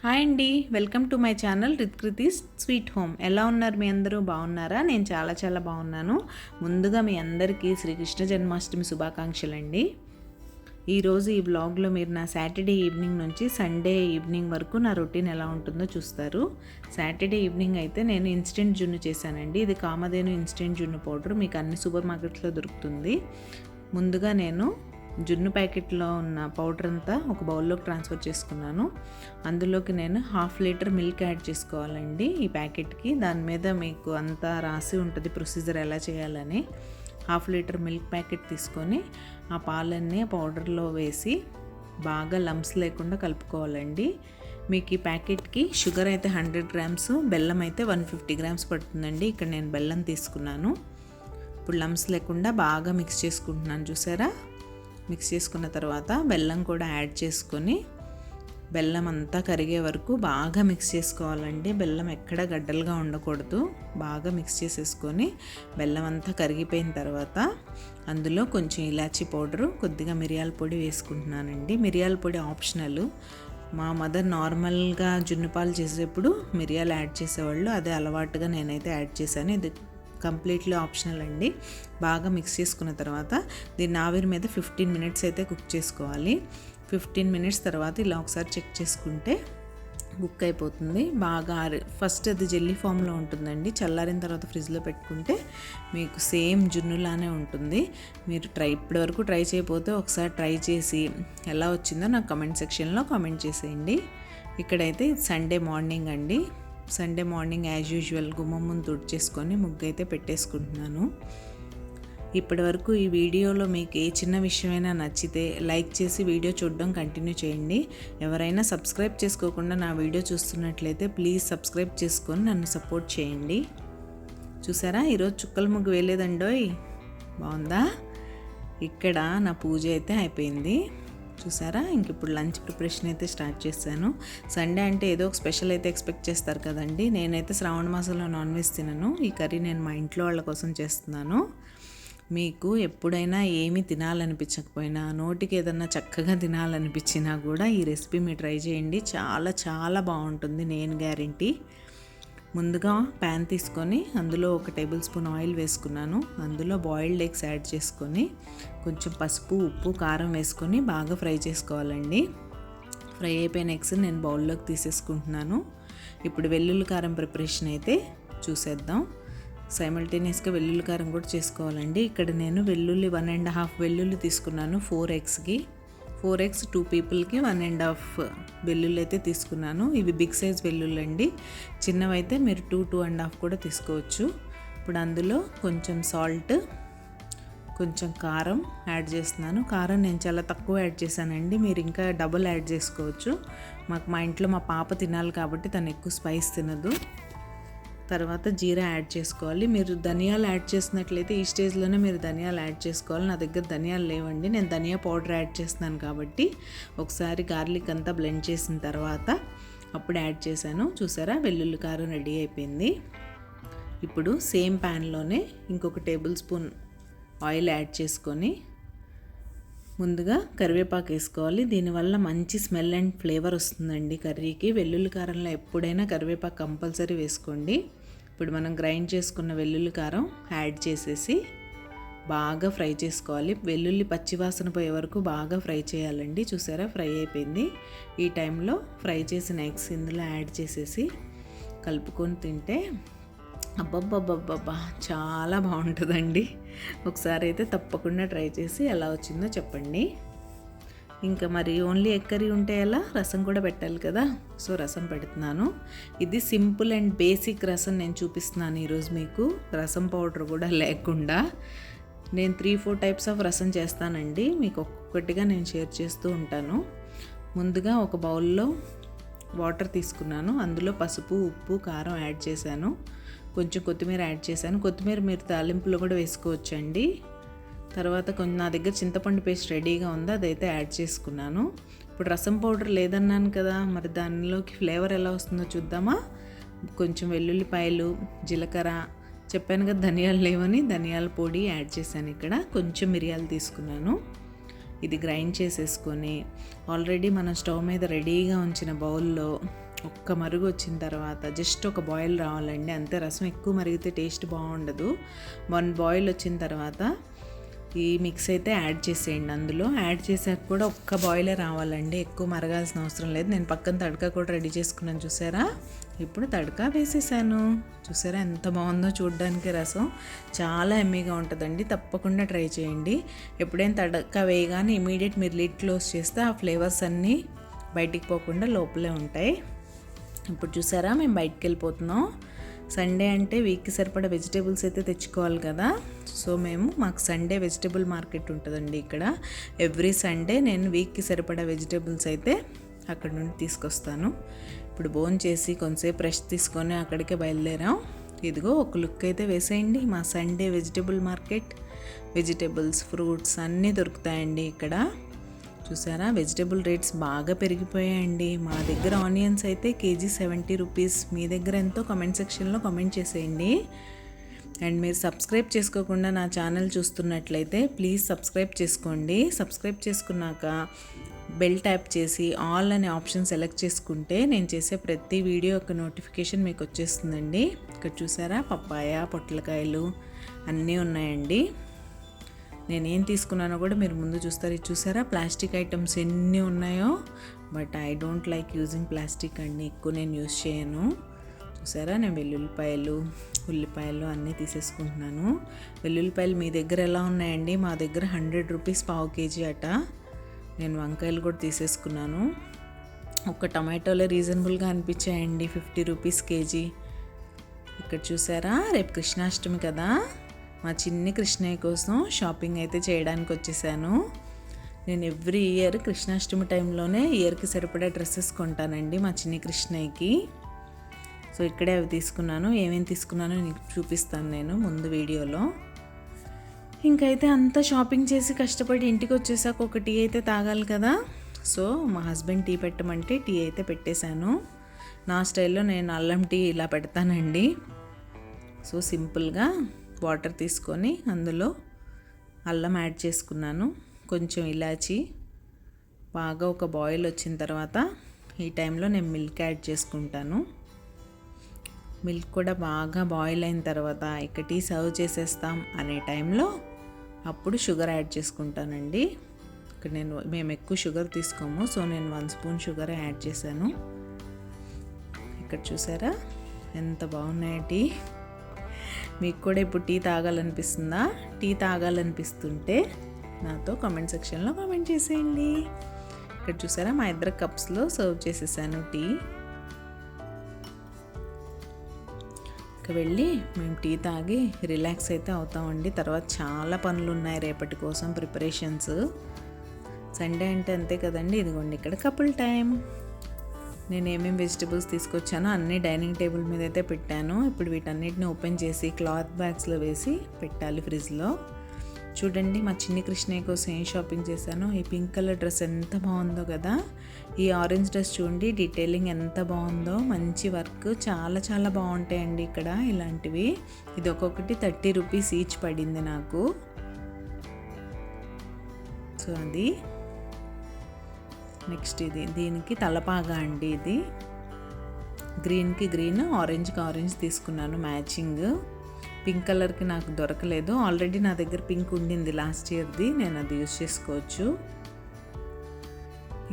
Hi అండి, welcome to my channel Rithkriti's sweet home. ఎలా ఉన్నారు? మీ అందరూ బాగున్నారా? నేను చాలా బాగున్నాను. ముందుగా మీ అందరికీ శ్రీకృష్ణ జన్మాష్టమి శుభాకాంక్షలు అండి. ఈరోజు ఈ వ్లాగ్లో మీరు నా సాటర్డే ఈవినింగ్ నుంచి సండే ఈవినింగ్ వరకు నా రొటీన్ ఎలా ఉంటుందో చూస్తారు. సాటర్డే ఈవినింగ్ అయితే నేను ఇన్స్టెంట్ జున్ను చేశానండి. ఇది కామధేను ఇన్స్టెంట్ జున్ను పౌడర్, మీకు అన్ని సూపర్ మార్కెట్స్లో దొరుకుతుంది. ముందుగా నేను జున్ను ప్యాకెట్లో ఉన్న పౌడర్ అంతా ఒక బౌల్లోకి ట్రాన్స్ఫర్ చేసుకున్నాను. అందులోకి నేను 1/2 లీటర్ మిల్క్ యాడ్ చేసుకోవాలండి ఈ ప్యాకెట్కి. దాని మీద మీకు అంతా రాసి ఉంటుంది ప్రొసీజర్ ఎలా చేయాలని. 1/2 లీటర్ మిల్క్ ప్యాకెట్ తీసుకొని ఆ పాలన్నీ పౌడర్లో వేసి బాగా లంప్స్ లేకుండా కలుపుకోవాలండి. మీకు ఈ ప్యాకెట్కి షుగర్ అయితే 100 గ్రామ్స్, బెల్లం అయితే 150 గ్రామ్స్ పడుతుందండి. ఇక్కడ నేను బెల్లం తీసుకున్నాను. ఇప్పుడు లంప్స్ లేకుండా బాగా మిక్స్ చేసుకుంటున్నాను. చూసారా? మిక్స్ చేసుకున్న తర్వాత బెల్లం కూడా యాడ్ చేసుకొని బెల్లం అంతా కరిగే వరకు బాగా మిక్స్ చేసుకోవాలండి. బెల్లం ఎక్కడ గడ్డలుగా ఉండకూడదు. బాగా మిక్స్ చేసేసుకొని బెల్లం అంతా కరిగిపోయిన తర్వాత అందులో కొంచెం ఇలాచీ పౌడరు, కొద్దిగా మిరియాల పొడి వేసుకుంటున్నానండి. మిరియాల పొడి ఆప్షనల్. మా మదర్ నార్మల్గా జున్ను పాలు చేసేప్పుడు మిరియాలు యాడ్ చేసేవాళ్ళు. అదే అలవాటుగా నేనైతే యాడ్ చేశాను. ఇది కంప్లీట్లీ ఆప్షనల్ అండి. బాగా మిక్స్ చేసుకున్న తర్వాత దీన్ని ఆవిరి మీద 15 మినిట్స్ అయితే కుక్ చేసుకోవాలి. 15 మినిట్స్ తర్వాత ఇలా ఒకసారి చెక్ చేసుకుంటే కుక్ అయిపోతుంది. బాగా ఫస్ట్ అది జెల్లీ ఫామ్లో ఉంటుందండి. చల్లారిన తర్వాత ఫ్రిడ్జ్లో పెట్టుకుంటే మీకు సేమ్ జున్నులానే ఉంటుంది. మీరు ఇప్పటివరకు ట్రై చేయకపోతే ఒకసారి ట్రై చేసి ఎలా వచ్చిందో నాకు కమెంట్ సెక్షన్లో కామెంట్ చేసేయండి. ఇక్కడైతే సండే మార్నింగ్ అండి. సండే మార్నింగ్ యాజ్ యూజువల్ గుమ్మం ముందు తుడిచేసుకొని ముగ్గు అయితే పెట్టేసుకుంటున్నాను. ఇప్పటి వరకు ఈ వీడియోలో మీకు ఏ చిన్న విషయమైనా నచ్చితే లైక్ చేసి వీడియో చూడడం కంటిన్యూ చేయండి. ఎవరైనా సబ్స్క్రైబ్ చేసుకోకుండా నా వీడియో చూస్తున్నట్లయితే ప్లీజ్ సబ్స్క్రైబ్ చేసుకొని నన్ను సపోర్ట్ చేయండి. చూసారా? ఈరోజు చుక్కల ముగ్గు వేయలేదండోయ్. బాగుందా? ఇక్కడ నా పూజ అయితే అయిపోయింది. చూసారా? ఇంక ఇప్పుడు లంచ్ ప్రిపరేషన్ అయితే స్టార్ట్ చేశాను. సండే అంటే ఏదో ఒక స్పెషల్ అయితే ఎక్స్పెక్ట్ చేస్తారు కదండి. నేనైతే శ్రావణ మాసంలో నాన్ వెజ్ తినను. ఈ కర్రీ నేను మా ఇంట్లో వాళ్ళ కోసం చేస్తున్నాను. మీకు ఎప్పుడైనా ఏమీ తినాలనిపించకపోయినా, నోటికి ఏదన్నా చక్కగా తినాలనిపించినా కూడా ఈ రెసిపీ మీరు ట్రై చేయండి. చాలా బాగుంటుంది, నేను గ్యారెంటీ. ముందుగా ప్యాన్ తీసుకొని అందులో 1 టేబుల్ స్పూన్ ఆయిల్ వేసుకున్నాను. అందులో బాయిల్డ్ ఎగ్స్ యాడ్ చేసుకొని కొంచెం పసుపు, ఉప్పు, కారం వేసుకొని బాగా ఫ్రై చేసుకోవాలండి. ఫ్రై అయిపోయిన ఎగ్స్ నేను బౌల్లోకి తీసేసుకుంటున్నాను. ఇప్పుడు వెల్లుల్లి కారం ప్రిపరేషన్ అయితే చూసేద్దాం. సైమల్టేనియస్గా వెల్లుల్లి కారం కూడా చేసుకోవాలండి. ఇక్కడ నేను వెల్లుల్లి 1.5 వెల్లుల్లి తీసుకున్నాను 4 ఎగ్స్కి. 4 ఎగ్స్ 2 పీపుల్కి 1.5 వెల్లుల్లి అయితే తీసుకున్నాను. ఇవి బిగ్ సైజ్ వెల్లుల్లి అండి. చిన్నవైతే మీరు 2.5 కూడా తీసుకోవచ్చు. ఇప్పుడు అందులో కొంచెం సాల్ట్, కొంచెం కారం యాడ్ చేస్తున్నాను. కారం నేను చాలా తక్కువ యాడ్ చేశానండి. మీరు ఇంకా డబుల్ యాడ్ చేసుకోవచ్చు. మా ఇంట్లో మా పాప తినాలి కాబట్టి తను ఎక్కువ స్పైస్ తినదు. తర్వాత జీరా యాడ్ చేసుకోవాలి. మీరు ధనియాలు యాడ్ చేసినట్లయితే ఈ స్టేజ్లోనే మీరు ధనియాలు యాడ్ చేసుకోవాలి. నా దగ్గర ధనియాలు లేవండి. నేను ధనియా పౌడర్ యాడ్ చేస్తున్నాను కాబట్టి ఒకసారి గార్లిక్ అంతా బ్లెండ్ చేసిన తర్వాత అప్పుడు యాడ్ చేశాను. చూసారా? వెల్లుల్లి కారం రెడీ అయిపోయింది. ఇప్పుడు సేమ్ ప్యాన్లోనే ఇంకొక టేబుల్ స్పూన్ ఆయిల్ యాడ్ చేసుకొని ముందుగా కరివేపాకు వేసుకోవాలి. దీనివల్ల మంచి స్మెల్ అండ్ ఫ్లేవర్ వస్తుందండి కర్రీకి. వెల్లుల్లి కారంలో ఎప్పుడైనా కరివేపాకు కంపల్సరీ వేసుకోండి. ఇప్పుడు మనం గ్రైండ్ చేసుకున్న వెల్లుల్లి కారం యాడ్ చేసేసి బాగా ఫ్రై చేసుకోవాలి. వెల్లుల్లి పచ్చివాసన పోయే వరకు బాగా ఫ్రై చేయాలండి. చూసారా? ఫ్రై అయిపోయింది. ఈ టైంలో ఫ్రై చేసిన ఎగ్స్ ఇందులో యాడ్ చేసేసి కలుపుకొని తింటే అబ్బబ్బబ్బబ్బబ్బా చాలా బాగుంటుందండి. ఒకసారి అయితే తప్పకుండా ట్రై చేసి ఎలా వచ్చిందో చెప్పండి. ఇంకా మరి ఓన్లీ ఎగ్ కర్రీ ఉంటే ఎలా? రసం కూడా పెట్టాలి కదా. సో రసం పెడుతున్నాను. ఇది సింపుల్ అండ్ బేసిక్ రసం నేను చూపిస్తున్నాను ఈరోజు మీకు. రసం పౌడర్ కూడా లేకుండా నేను 3-4 టైప్స్ ఆఫ్ రసం చేస్తానండి. మీకు ఒక్కొక్కటిగా నేను షేర్ చేస్తూ ఉంటాను. ముందుగా ఒక బౌల్లో వాటర్ తీసుకున్నాను. అందులో పసుపు, ఉప్పు, కారం యాడ్ చేశాను. కొంచెం కొత్తిమీర యాడ్ చేశాను. కొత్తిమీర మీరు తాలింపులో కూడా వేసుకోవచ్చండి. తర్వాత కొంచెం నా దగ్గర చింతపండు పేస్ట్ రెడీగా ఉంది, అదైతే యాడ్ చేసుకున్నాను. ఇప్పుడు రసం పౌడర్ లేదన్నాను కదా, మరి దానిలోకి ఫ్లేవర్ ఎలా వస్తుందో చూద్దామా. కొంచెం వెల్లుల్లిపాయలు, జీలకర్ర, చెప్పాను కదా ధనియాలు లేవని, ధనియాల పొడి యాడ్ చేశాను. ఇక్కడ కొంచెం మిరియాలు తీసుకున్నాను. ఇది గ్రైండ్ చేసేసుకొని ఆల్రెడీ మనం స్టవ్ మీద రెడీగా ఉంచిన బౌల్లో ఒక్క మరుగు వచ్చిన తర్వాత జస్ట్ ఒక బాయిల్ రావాలండి, అంతే. రసం ఎక్కువ మరిగితే టేస్ట్ బాగుండదు. 1 బాయిల్ వచ్చిన తర్వాత ఈ మిక్స్ అయితే యాడ్ చేసేయండి. అందులో యాడ్ చేసాక కూడా ఒక్క బాయిలే రావాలండి, ఎక్కువ మరగాల్సిన అవసరం లేదు. నేను పక్కన తడక కూడా రెడీ చేసుకున్నాను, చూసారా. ఇప్పుడు తడక వేసేసాను, చూసారా ఎంత బాగుందో చూడడానికి. రసం చాలా ఎమ్మీగా ఉంటుందండి, తప్పకుండా ట్రై చేయండి. ఎప్పుడైనా తడక వేయగానే ఇమీడియట్ మీరు లిడ్ క్లోజ్ చేస్తే ఆ ఫ్లేవర్స్ అన్నీ బయటికి పోకుండా లోపలే ఉంటాయి. ఇప్పుడు చూసారా మేము బయటికి వెళ్ళిపోతున్నాం. సండే అంటే వీక్కి సరిపడా వెజిటేబుల్స్ అయితే తెచ్చుకోవాలి కదా. సో మాకు సండే వెజిటేబుల్ మార్కెట్ ఉంటుందండి ఇక్కడ. ఎవ్రీ సండే నేను వీక్కి సరిపడా వెజిటేబుల్స్ అయితే అక్కడ నుండి తీసుకొస్తాను. ఇప్పుడు భోజనం చేసి కొంతసేపు రెస్ట్ తీసుకొని అక్కడికే బయలుదేరాం. ఇదిగో ఒక లుక్ అయితే వేసేయండి. మా Sunday vegetable market, vegetables, fruits అన్నీ దొరుకుతాయండి ఇక్కడ. చూసారా వెజిటేబుల్ రేట్స్ బాగా పెరిగిపోయాయండి. మా దగ్గర ఆనియన్స్ అయితే కేజీ 70 రూపీస్. మీ దగ్గర ఎంతో కామెంట్ సెక్షన్లో కామెంట్ చేసేయండి. అండ్ మీరు సబ్స్క్రైబ్ చేసుకోకుండా నా ఛానల్ చూస్తున్నట్లయితే ప్లీజ్ సబ్స్క్రైబ్ చేసుకోండి. సబ్స్క్రైబ్ చేసుకున్నాక బెల్ ట్యాప్ చేసి ఆల్ అనే ఆప్షన్ సెలెక్ట్ చేసుకుంటే నేను చేసే ప్రతి వీడియో యొక్క నోటిఫికేషన్ మీకు వచ్చేస్తుందండి. ఇక్కడ చూసారా పప్పాయ, పొట్లకాయలు అన్నీ ఉన్నాయండి. నేనేం తీసుకున్నానో కూడా మీరు ముందు చూస్తారు. ఇది చూసారా ప్లాస్టిక్ ఐటమ్స్ ఎన్ని ఉన్నాయో. But I don't like using plastic అండి, ఎక్కువ నేను యూజ్ చేయను. చూసారా నేను వెల్లుల్లిపాయలు, ఉల్లిపాయలు అన్నీ తీసేసుకుంటున్నాను. వెల్లుల్లిపాయలు మీ దగ్గర ఎలా ఉన్నాయండి? మా దగ్గర 100 రూపీస్ పావు కేజీ అట. నేను వంకాయలు కూడా తీసేసుకున్నాను. ఒక టమాటోలే రీజనబుల్గా అనిపించాయండి, 50 రూపీస్ కేజీ. ఇక్కడ చూసారా రేపు కృష్ణాష్టమి కదా, మా చిన్ని కృష్ణయ్య కోసం షాపింగ్ అయితే చేయడానికి వచ్చేసాను. నేను ఎవ్రీ ఇయర్ కృష్ణాష్టమి టైంలోనే ఇయర్కి సరిపడా డ్రెస్సెస్ కొంటానండి మా చిన్ని కృష్ణయ్యకి. సో ఇక్కడే అవి తీసుకున్నాను. ఏమేమి తీసుకున్నానో నీకు చూపిస్తాను నేను ముందు వీడియోలో. ఇంకైతే అంతా షాపింగ్ చేసి కష్టపడి ఇంటికి వచ్చేసాక ఒక టీ అయితే తాగాలి కదా. సో మా హస్బెండ్ టీ పెట్టమంటే టీ అయితే పెట్టేశాను. నా స్టైల్లో నేను అల్లం టీ ఇలా పెడతానండి. సో సింపుల్గా వాటర్ తీసుకొని అందులో అల్లం యాడ్ చేసుకున్నాను, కొంచెం ఇలాచి. బాగా ఒక బాయిల్ వచ్చిన తర్వాత ఈ టైంలో నేను మిల్క్ యాడ్ చేసుకుంటాను. మిల్క్ కూడా బాగా బాయిల్ అయిన తర్వాత ఇక టీ సర్వ్ చేసేస్తాం అనే టైంలో అప్పుడు షుగర్ యాడ్ చేసుకుంటానండి. ఇక్కడ మేము ఎక్కువ షుగర్ తీసుకోము, సో నేను 1 స్పూన్ షుగర్ యాడ్ చేశాను. ఇక్కడ చూసారా ఎంత బాగున్నాయి టీ. మీకు కూడా ఇప్పుడు టీ తాగాలనిపిస్తుందా? టీ తాగాలనిపిస్తుంటే నాతో కామెంట్ సెక్షన్లో కామెంట్ చేసేయండి. ఇక్కడ చూసారా మా ఇద్దరు కప్స్లో సర్వ్ చేసేసాను టీ. ఇక వెళ్ళి మేము టీ తాగి రిలాక్స్ అయితే అవుతామండి. తర్వాత చాలా పనులు ఉన్నాయి రేపటి కోసం ప్రిపరేషన్స్. సండే అంటే అంతే కదండి. ఇదిగోండి ఇక్కడ కపుల్ టైం. నేను ఏమేమి వెజిటబుల్స్ తీసుకొచ్చానో అన్నీ డైనింగ్ టేబుల్ మీద అయితే పెట్టాను. ఇప్పుడు వీటన్నిటిని ఓపెన్ చేసి క్లాత్ బ్యాగ్స్లో వేసి పెట్టాలి ఫ్రిడ్జ్లో. చూడండి మా చిన్ని కృష్ణయ్య కోసం ఏం షాపింగ్ చేశాను. ఈ పింక్ కలర్ డ్రెస్ ఎంత బాగుందో కదా. ఈ ఆరెంజ్ డ్రెస్ చూడండి, డీటెయిలింగ్ ఎంత బాగుందో, మంచి వర్క్, చాలా చాలా బాగుంటాయండి ఇక్కడ ఇలాంటివి. ఇది ఒక్కొక్కటి 30 రూపీస్ ఈచ్ పడింది నాకు. సో అది నెక్స్ట్ దీనికి తలపాగా అండి. ఇది గ్రీన్కి గ్రీన్, ఆరెంజ్కి ఆరెంజ్ తీసుకున్నాను మ్యాచింగ్. పింక్ కలర్కి నాకు దొరకలేదు, ఆల్రెడీ నా దగ్గర పింక్ ఉండింది లాస్ట్ ఇయర్ది, నేను అది యూజ్ చేసుకోవచ్చు.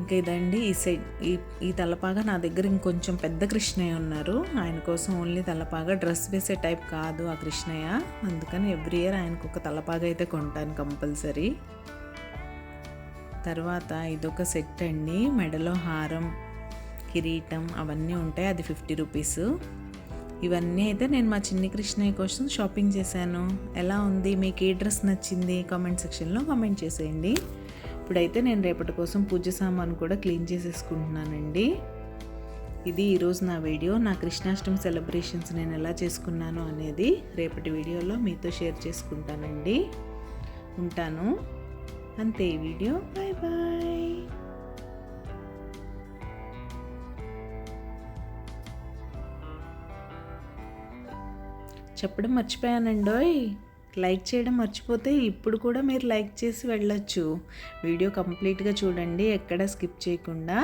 ఇంకా ఇదండి ఈ సైడ్ ఈ తలపాగా నా దగ్గర ఇంకొంచెం పెద్ద కృష్ణయ్య ఉన్నారు, ఆయన కోసం ఓన్లీ తలపాగా, డ్రెస్ వేసే టైప్ కాదు ఆ కృష్ణయ్య, అందుకని ఎవ్రీ ఇయర్ ఆయనకు ఒక తలపాగా అయితే కొంటాను కంపల్సరీ. తర్వాత ఇదొక సెట్ అండి, మెడలో హారం, కిరీటం అవన్నీ ఉంటాయి, అది 50 రూపీస్. ఇవన్నీ అయితే నేను మా చిన్ని కృష్ణయ్య కోసం షాపింగ్ చేశాను. ఎలా ఉంది, మీకు ఏ డ్రెస్ నచ్చింది కామెంట్ సెక్షన్లో కామెంట్ చేసేయండి. ఇప్పుడైతే నేను రేపటి కోసం పూజ సామాను కూడా క్లీన్ చేసేసుకుంటున్నానండి. ఇది ఈరోజు నా వీడియో. నా కృష్ణాష్టమి సెలబ్రేషన్స్ నేను ఎలా చేసుకున్నాను అనేది రేపటి వీడియోలో మీతో షేర్ చేసుకుంటానండి. ఉంటాను, అంతే ఈ వీడియో. Bye bye. చెప్పడం మర్చిపోయానండోయ్, లైక్ చేయడం మర్చిపోతే ఇప్పుడు కూడా మీరు లైక్ చేసి వెళ్ళొచ్చు. వీడియో కంప్లీట్గా చూడండి, ఎక్కడ స్కిప్ చేయకుండా.